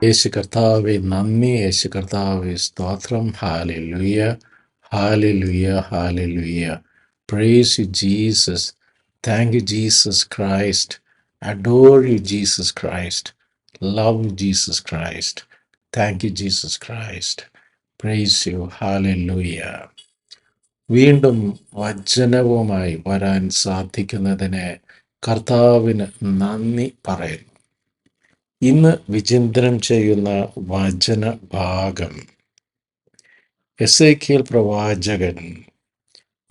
യേശു കർത്താവെ നന്ദി, യേശു കർത്താവെ സ്തോത്രം. Hallelujah, hallelujah, hallelujah. Praise you Jesus. Thank you Jesus Christ. Adore you Jesus Christ. Love Jesus Christ. Thank you Jesus Christ. Praise you. Hallelujah. വീണ്ടും വചനവുമായി വരാൻ സാധിക്കുന്നതിന് കർത്താവിന് നന്ദി പറയുന്നു. ഇന്ന് വിചിന്തനം ചെയ്യുന്ന വചന ഭാഗം എസേക്കിയേൽ പ്രവാചകൻ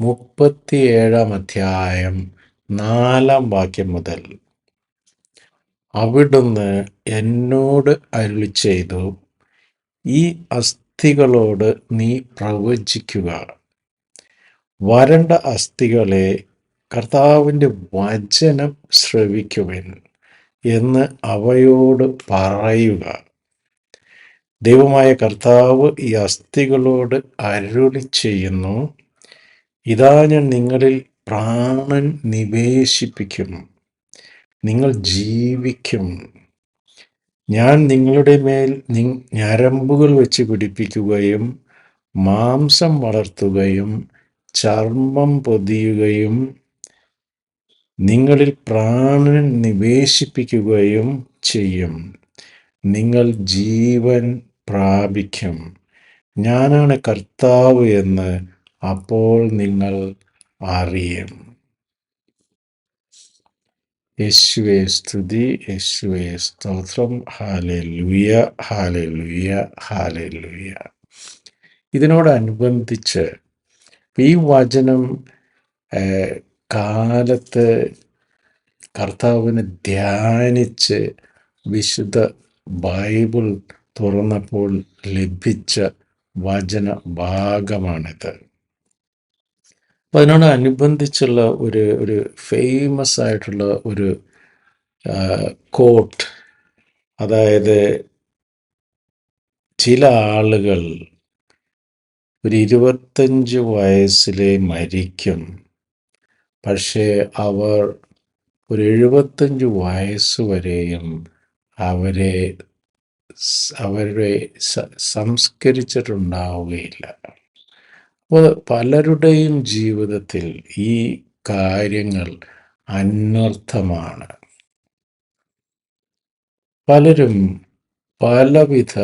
37 അധ്യായം 4 വാക്യം മുതൽ. അവിടുന്ന് എന്നോട് അരുളിച്ചെയ്തു, ഈ അസ്ഥികളോട് നീ പ്രവചിക്കുക. വരണ്ട അസ്ഥികളെ, കർത്താവിൻ്റെ വചനം ശ്രവിക്കുവിൻ എന്ന് അവയോട് പറയുക. ദൈവമായ കർത്താവ് ഈ അസ്ഥികളോട് അരുളി ചെയ്യുന്നു, ഇതാ ഞാൻ നിങ്ങളിൽ പ്രാണൻ നിവേശിപ്പിക്കും, നിങ്ങൾ ജീവിക്കും. ഞാൻ നിങ്ങളുടെ മേൽ ഞരമ്പുകൾ വെച്ച് പിടിപ്പിക്കുകയും മാംസം വളർത്തുകയും ചർമ്മം പൊതിയുകയും നിങ്ങളിൽ പ്രാണൻ നിവേശിപ്പിക്കുകയും ചെയ്യും. നിങ്ങൾ ജീവൻ പ്രാപിക്കും. ഞാനാണ് കർത്താവ് എന്ന് അപ്പോൾ നിങ്ങൾ അറിയും. യേശുവേ സ്തുതി, യേശുവേ സ്തോത്രം. ഹാലലുയ, ഹാലലുയ, ഹാലലുയ. ഇതിനോടനുബന്ധിച്ച് ഈ വചനം കാലത്ത് കർത്താവിനെ ധ്യാനിച്ച് വിശുദ്ധ ബൈബിൾ തുറന്നപ്പോൾ ലഭിച്ച വചന ഭാഗമാണിത്. അപ്പം അതിനോടനുബന്ധിച്ചുള്ള ഒരു ഫേമസ് ആയിട്ടുള്ള ഒരു കോട്ട്, അതായത് ചില ആളുകൾ ഒരു 25 വയസ്സിലെ മരിക്കും, പക്ഷേ അവർ ഒരു 75 വയസ്സ് വരെയും അവരെ സംസ്കരിച്ചിട്ടുണ്ടാവുകയില്ല. അപ്പോൾ പലരുടെയും ജീവിതത്തിൽ ഈ കാര്യങ്ങൾ അന്വർത്ഥമാണ്. പലരും പലവിധ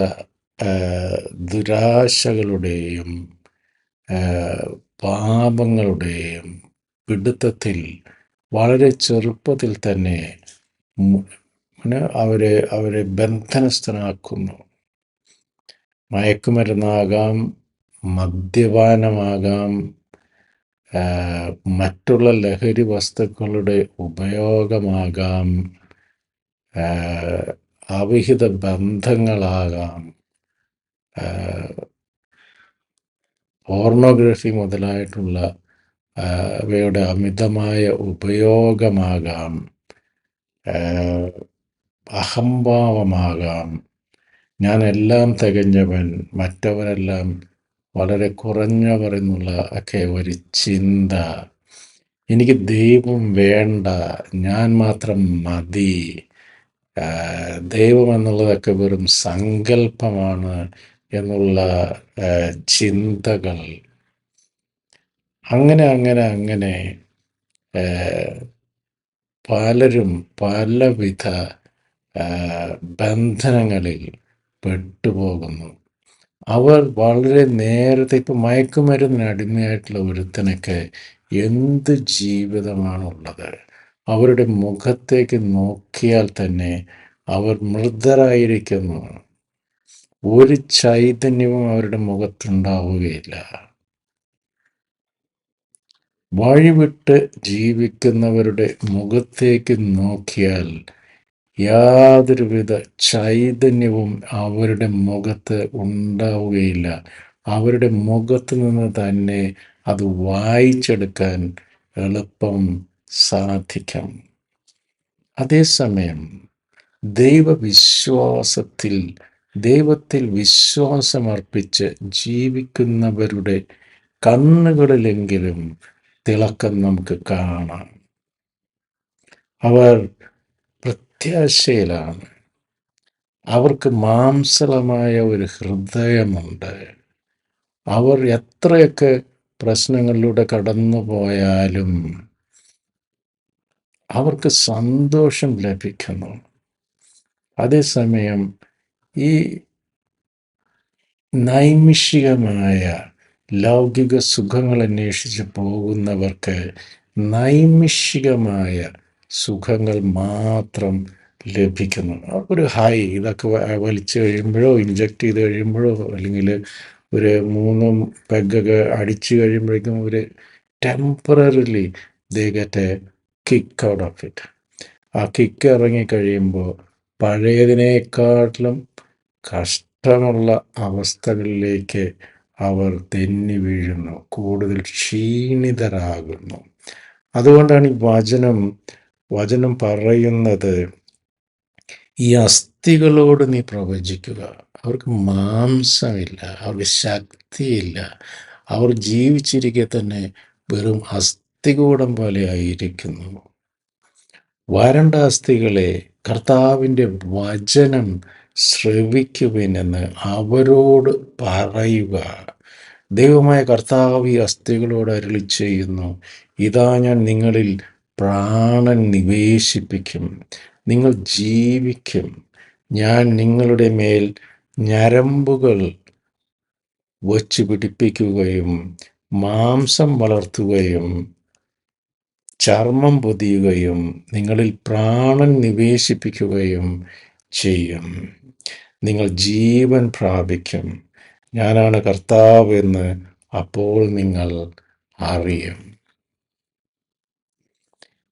ദുരാശകളുടെയും പാപങ്ങളുടെയും പിടുത്തത്തിൽ വളരെ ചെറുപ്പത്തിൽ തന്നെ അവരെ ബന്ധനസ്ഥനാക്കുന്നു. മയക്കുമരുന്നാകാം, മദ്യപാനമാകാം, മറ്റുള്ള ലഹരി വസ്തുക്കളുടെ ഉപയോഗമാകാം, അവിഹിത ബന്ധങ്ങളാകാം, പോർണോഗ്രഫി മുതലായിട്ടുള്ള അവയുടെ അമിതമായ ഉപയോഗമാകാം, അഹംഭാവമാകാം, ഞാനെല്ലാം തികഞ്ഞവൻ, മറ്റവരെല്ലാം വളരെ കുറഞ്ഞവർ എന്നുള്ള ഒക്കെ ഒരു ചിന്ത, എനിക്ക് ദൈവം വേണ്ട, ഞാൻ മാത്രം മതി, ദൈവം എന്നുള്ളതൊക്കെ വെറും സങ്കല്പമാണ് എന്നുള്ള ചിന്തകൾ, അങ്ങനെ പലരും പലവിധ ബന്ധനങ്ങളിൽ പെട്ടുപോകുന്നു. അവർ വളരെ നേരത്തെ, ഇപ്പം മയക്കുമരുന്നിന് അടിമയായിട്ടുള്ള ഒരുത്തനൊക്കെ എന്ത് ജീവിതമാണുള്ളത്. അവരുടെ മുഖത്തേക്ക് നോക്കിയാൽ തന്നെ അവർ മൃതരായിരിക്കുന്നു. ഒരു ചൈതന്യവും അവരുടെ മുഖത്തുണ്ടാവുകയില്ല. വഴിവിട്ട് ജീവിക്കുന്നവരുടെ മുഖത്തേക്ക് നോക്കിയാൽ യാതൊരുവിധ ചൈതന്യവും അവരുടെ മുഖത്ത് ഉണ്ടാവുകയില്ല. അവരുടെ മുഖത്ത് നിന്ന് തന്നെ അത് വായിച്ചെടുക്കാൻ എളുപ്പം സാധിക്കും. അതേസമയം ദൈവത്തിൽ വിശ്വാസമർപ്പിച്ച് ജീവിക്കുന്നവരുടെ കണ്ണുകളിലെങ്കിലും തിളക്കം നമുക്ക് കാണാം. അവർ പ്രത്യാശയിലാണ്, അവർക്ക് മാംസളമായ ഒരു ഹൃദയമുണ്ട്. അവർ എത്രയൊക്കെ പ്രശ്നങ്ങളിലൂടെ കടന്നു പോയാലും അവർക്ക് സന്തോഷം ലഭിക്കുന്നു. അതേസമയം ഈ നൈമിഷികമായ ലൗകിക സുഖങ്ങൾ അന്വേഷിച്ച് പോകുന്നവർക്ക് നൈമിഷികമായ സുഖങ്ങൾ മാത്രം ലഭിക്കുന്നു. അവർക്കൊരു ഹൈ, ഇതൊക്കെ വലിച്ചു കഴിയുമ്പോഴോ ഇഞ്ചക്ട് ചെയ്ത് കഴിയുമ്പോഴോ അല്ലെങ്കിൽ ഒരു 3 പെഗ്ഗൊക്കെ അടിച്ചു കഴിയുമ്പോഴേക്കും ഒരു temporarily they get A kick out of it. ആ കിക്ക് ഇറങ്ങിക്കഴിയുമ്പോൾ പഴയതിനേക്കാട്ടിലും കഷ്ടമുള്ള അവസ്ഥകളിലേക്ക് അവർ തെന്നി വീഴുന്നു, കൂടുതൽ ക്ഷീണിതരാകുന്നു. അതുകൊണ്ടാണ് ഈ വചനം പറയുന്നത്, ഈ അസ്ഥികളോട് നീ പ്രവചിക്കുക. അവർക്ക് മാംസമില്ല, അവർക്ക് ശക്തിയില്ല. അവർ ജീവിച്ചിരിക്കെ തന്നെ വെറും അസ്ഥികൂടം പോലെ ആയിരിക്കുന്നു. വരണ്ട അസ്ഥികളെ, കർത്താവിൻ്റെ വചനം ശ്രവിക്കുവിനെന്ന് അവരോട് പറയുക. ദൈവമായ കർത്താവ് ഈ അസ്ഥികളോട് അരുളി ചെയ്യുന്നു, ഇതാ ഞാൻ നിങ്ങളിൽ പ്രാണൻ നിവേശിപ്പിക്കും, നിങ്ങൾ ജീവിക്കും. ഞാൻ നിങ്ങളുടെ മേൽ ഞരമ്പുകൾ വച്ച് പിടിപ്പിക്കുകയും മാംസം വളർത്തുകയും ചർമ്മം പൊതിയുകയും നിങ്ങളിൽ പ്രാണൻ നിവേശിപ്പിക്കുകയും ചെയ്യും. നിങ്ങൾ ജീവൻ പ്രാപിക്കും. ഞാനാണ് കർത്താവ് എന്ന് അപ്പോൾ നിങ്ങൾ അറിയും.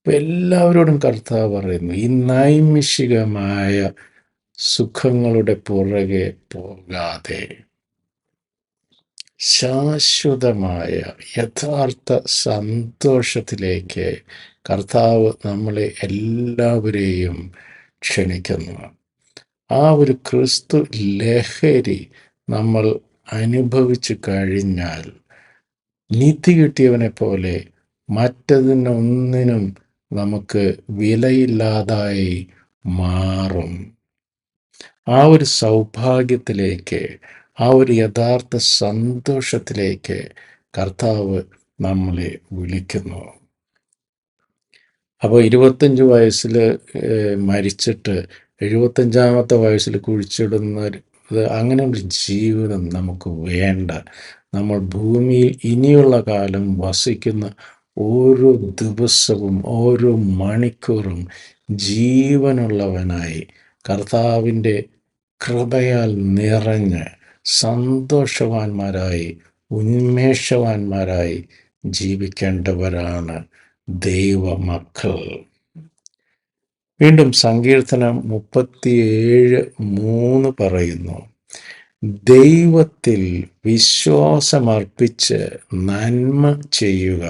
എല്ലാവരോടും കർത്താവ് പറയുന്നു, ഈ നൈമിഷികമായ സുഖങ്ങളുടെ പുറകെ പോകാതെ ശാശ്വതമായ യഥാർത്ഥ സന്തോഷത്തിലേക്ക് കർത്താവ് നമ്മളെ എല്ലാവരെയും ക്ഷണിക്കുന്നു. ആ ഒരു ക്രിസ്തു ലഹരി നമ്മൾ അനുഭവിച്ചു കഴിഞ്ഞാൽ നീതി കിട്ടിയവനെ പോലെ മറ്റതിനൊന്നിനും നമുക്ക് വിലയില്ലാതായി മാറും. ആ ഒരു സൗഭാഗ്യത്തിലേക്ക്, ആ ഒരു യഥാർത്ഥ സന്തോഷത്തിലേക്ക് കർത്താവ് നമ്മളെ വിളിക്കുന്നു. അപ്പോൾ 25 വയസ്സിൽ മരിച്ചിട്ട് 75-ാമത്തെ വയസ്സിൽ കുഴിച്ചിടുന്ന അങ്ങനെ ഒരു ജീവിതം നമുക്ക് വേണ്ട. നമ്മൾ ഭൂമിയിൽ ഇനിയുള്ള കാലം വസിക്കുന്ന ഓരോ ദിവസവും ഓരോ മണിക്കൂറും ജീവനുള്ളവനായി കർത്താവിൻ്റെ കൃപയാൽ നിറഞ്ഞ് സന്തോഷവാന്മാരായി ഉന്മേഷവാന്മാരായി ജീവിക്കേണ്ടവരാണ് ദൈവമക്കൾ. വീണ്ടും സങ്കീർത്തനം 37:3 പറയുന്നു, ദൈവത്തിൽ വിശ്വാസമർപ്പിച്ച് നന്മ ചെയ്യുക,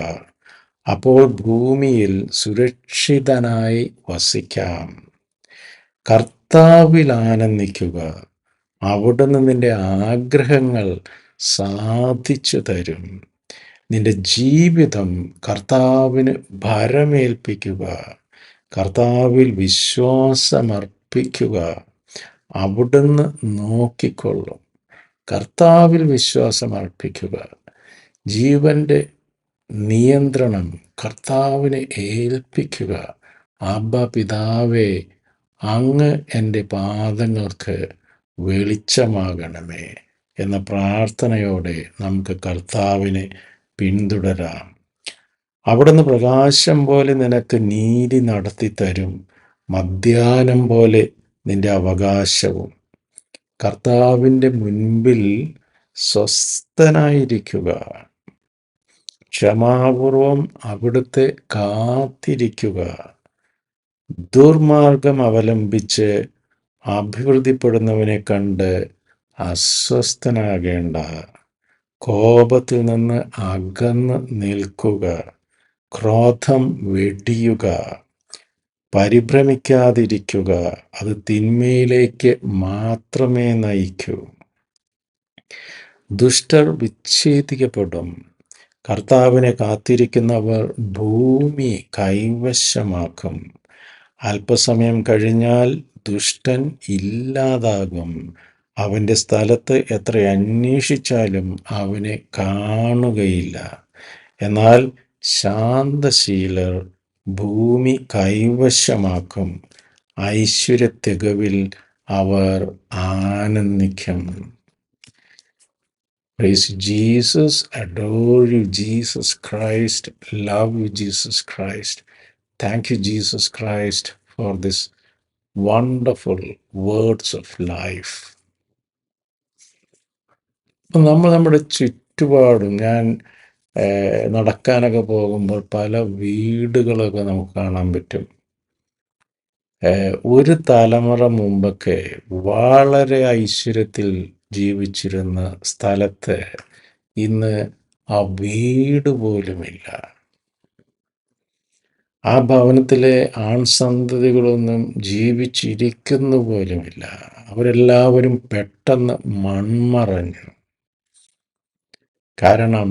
അപ്പോൾ ഭൂമിയിൽ സുരക്ഷിതനായി വസിക്കാം. കർത്താവിൽ ആനന്ദിക്കുക, അവിടുന്ന് നിന്റെ ആഗ്രഹങ്ങൾ സാധിച്ചു തരും. നിന്റെ ജീവിതം കർത്താവിന് ഭരമേൽപ്പിക്കുക. കർത്താവിൽ വിശ്വാസമർപ്പിക്കുക, അവിടുന്ന് നോക്കിക്കൊള്ളും. കർത്താവിൽ വിശ്വാസമർപ്പിക്കുക. ജീവൻ്റെ നിയന്ത്രണം കർത്താവിനെ ഏൽപ്പിക്കുക. അബ്ബാ പിതാവേ, അങ്ങ് എൻ്റെ പാദങ്ങൾക്ക് വെളിച്ചമാകണമേ എന്ന പ്രാർത്ഥനയോടെ നമുക്ക് കർത്താവിനെ പിന്തുടരാം. അവിടുന്ന് പ്രകാശം പോലെ നിനക്ക് നീതി നടത്തി തരും, മധ്യാഹ്നം പോലെ നിന്റെ അവകാശവും. കർത്താവിൻ്റെ മുൻപിൽ സ്വസ്ഥനായിരിക്കുക, ക്ഷമാപൂർവം അവിടുത്തെ കാത്തിരിക്കുക. ദുർമാർഗം അവലംബിച്ച് അഭിവൃദ്ധിപ്പെടുന്നവനെ കണ്ട് അസ്വസ്ഥനാകേണ്ട. കോപത്തിൽ നിന്ന് അകന്ന് നിൽക്കുക, ക്രോധം വെടിയുക, പരിഭ്രമിക്കാതിരിക്കുക, അത് തിന്മയിലേക്ക് മാത്രമേ നയിക്കൂ. ദുഷ്ടർ വിച്ഛേദിക്കപ്പെടും, കർത്താവിനെ കാത്തിരിക്കുന്നവർ ഭൂമി കൈവശമാക്കും. അല്പസമയം കഴിഞ്ഞാൽ ദുഷ്ടൻ ഇല്ലാതാകും. അവൻ്റെ സ്ഥലത്ത് എത്ര അന്വേഷിച്ചാലും അവനെ കാണുകയില്ല. എന്നാൽ ശാന്തശീലർ ഭൂമി കൈവശമാക്കും. ഐശ്വര്യത്തികവിൽ അവർ ആനന്ദിക്കും. Praise Jesus, adore you, Jesus Christ, love you, Jesus Christ. Thank you, Jesus Christ, for this wonderful words of life. നമ്മൾ നമ്മുടെ ചുറ്റുപാടും നടക്കാനൊക്കെ പോകുമ്പോൾ പല വീടുകളൊക്കെ നമുക്ക് കാണാൻ പറ്റും. ഒരു തലമുറ മുമ്പൊക്കെ വളരെ ഐശ്വര്യത്തിൽ ജീവിച്ചിരുന്ന സ്ഥലത്ത് ഇന്ന് ആ വീട് പോലുമില്ല. ആ ഭവനത്തിലെ ആൺസന്തതികളൊന്നും ജീവിച്ചിരിക്കുന്നു പോലുമില്ല. അവരെല്ലാവരും പെട്ടെന്ന് മൺമറഞ്ഞു. കാരണം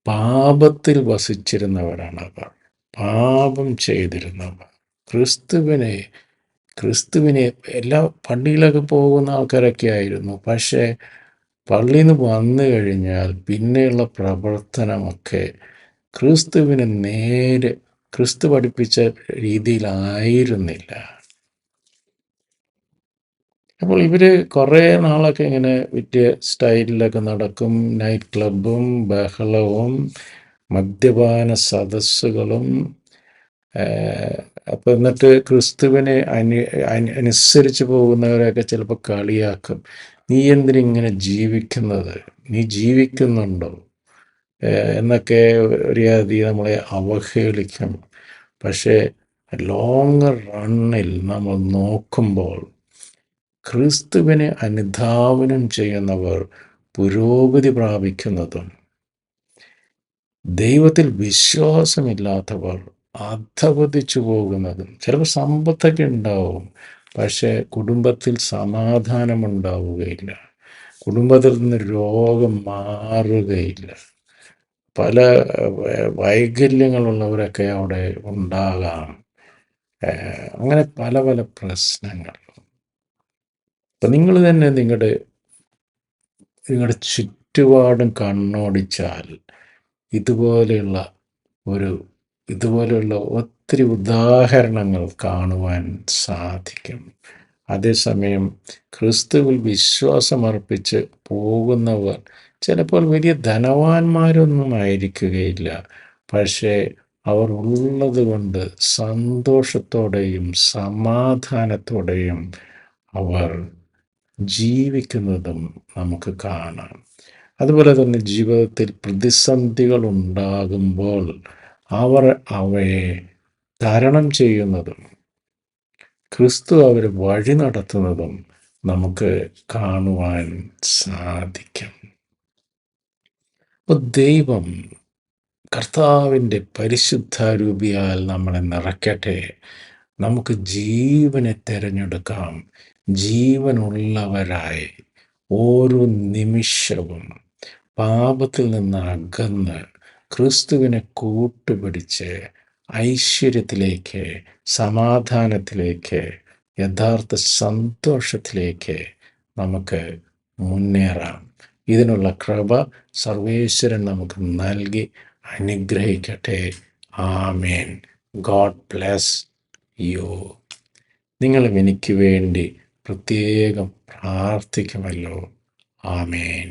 പാപത്തിൽ വസിച്ചിരുന്നവരാണ് അവർ, പാപം ചെയ്തിരുന്നവർ. ക്രിസ്തുവിനെ എല്ലാ പള്ളിയിലൊക്കെ പോകുന്ന ആൾക്കാരൊക്കെ ആയിരുന്നു. പക്ഷേ പള്ളിയിൽ നിന്ന് വന്നു കഴിഞ്ഞാൽ പിന്നെയുള്ള പ്രവർത്തനമൊക്കെ ക്രിസ്തുവിന് നേരെ ക്രിസ്തു പഠിപ്പിച്ച രീതിയിലായിരുന്നില്ല. അപ്പോൾ ഇവർ കുറേ നാളൊക്കെ ഇങ്ങനെ വിറ്റ് സ്റ്റൈലിലൊക്കെ നടക്കും. നൈറ്റ് ക്ലബും ബഹളവും മദ്യപാന സദസ്സുകളും. അപ്പം എന്നിട്ട് ക്രിസ്തുവിനെ അനുസരിച്ച് പോകുന്നവരെയൊക്കെ ചിലപ്പോൾ കളിയാക്കും. നീ എന്തിനിങ്ങനെ ജീവിക്കുന്നത്? നീ ജീവിക്കുന്നുണ്ടോ എന്നൊക്കെ ഒരു നമ്മളെ അവഹേളിക്കും. പക്ഷേ ലോങ് റണ്ണിൽ നമ്മൾ നോക്കുമ്പോൾ ക്രിസ്തുവിനെ അനുധാവനം ചെയ്യുന്നവർ പുരോഗതി പ്രാപിക്കുന്നതും ദൈവത്തിൽ വിശ്വാസമില്ലാത്തവർ അധപതിച്ചു പോകുന്നതും. ചിലപ്പോൾ സമ്പത്തൊക്കെ ഉണ്ടാവും, പക്ഷേ കുടുംബത്തിൽ സമാധാനമുണ്ടാവുകയില്ല. കുടുംബത്തിൽ നിന്ന് രോഗം മാറുകയില്ല. പല വൈകല്യങ്ങളുള്ളവരൊക്കെ അവിടെ ഉണ്ടാകാം. അങ്ങനെ പല പല പ്രശ്നങ്ങൾ. അപ്പം നിങ്ങൾ തന്നെ നിങ്ങളുടെ ചുറ്റുപാടും കണ്ണോടിച്ചാൽ ഇതുപോലെയുള്ള ഒത്തിരി ഉദാഹരണങ്ങൾ കാണുവാൻ സാധിക്കും. അതേസമയം ക്രിസ്തുവിൽ വിശ്വാസമർപ്പിച്ച് പോകുന്നവർ ചിലപ്പോൾ വലിയ ധനവാന്മാരൊന്നും ആയിരിക്കുകയില്ല. പക്ഷേ അവർ ഉള്ളത് കൊണ്ട് സന്തോഷത്തോടെയും സമാധാനത്തോടെയും അവർ ജീവിക്കുന്നതും നമുക്ക് കാണാം. അതുപോലെ തന്നെ ജീവിതത്തിൽ പ്രതിസന്ധികൾ ഉണ്ടാകുമ്പോൾ അവർ അവയെ തരണം ചെയ്യുന്നതും ക്രിസ്തു അവരെ വഴി നടത്തുന്നതും നമുക്ക് കാണുവാൻ സാധിക്കും. അപ്പോൾ ദൈവം കർത്താവിൻ്റെ പരിശുദ്ധാരൂപിയാൽ നമ്മളെ നിറയ്ക്കട്ടെ. നമുക്ക് ജീവനെ തിരഞ്ഞെടുക്കാം. ജീവനുള്ളവരായി ഓരോ നിമിഷവും പാപത്തിൽ നിന്ന് അകന്ന് ക്രിസ്തുവിനെ കൂട്ടുപിടിച്ച് ഐശ്വര്യത്തിലേക്ക്, സമാധാനത്തിലേക്ക്, യഥാർത്ഥ സന്തോഷത്തിലേക്ക് നമുക്ക് മുന്നേറാം. ഇതിനുള്ള കൃപ സർവേശ്വരൻ നമുക്ക് നൽകി അനുഗ്രഹിക്കട്ടെ. ആമേൻ. God bless you. നിങ്ങളും എനിക്ക് വേണ്ടി പ്രത്യേകം പ്രാർത്ഥിക്കുമല്ലോ. ആമേൻ.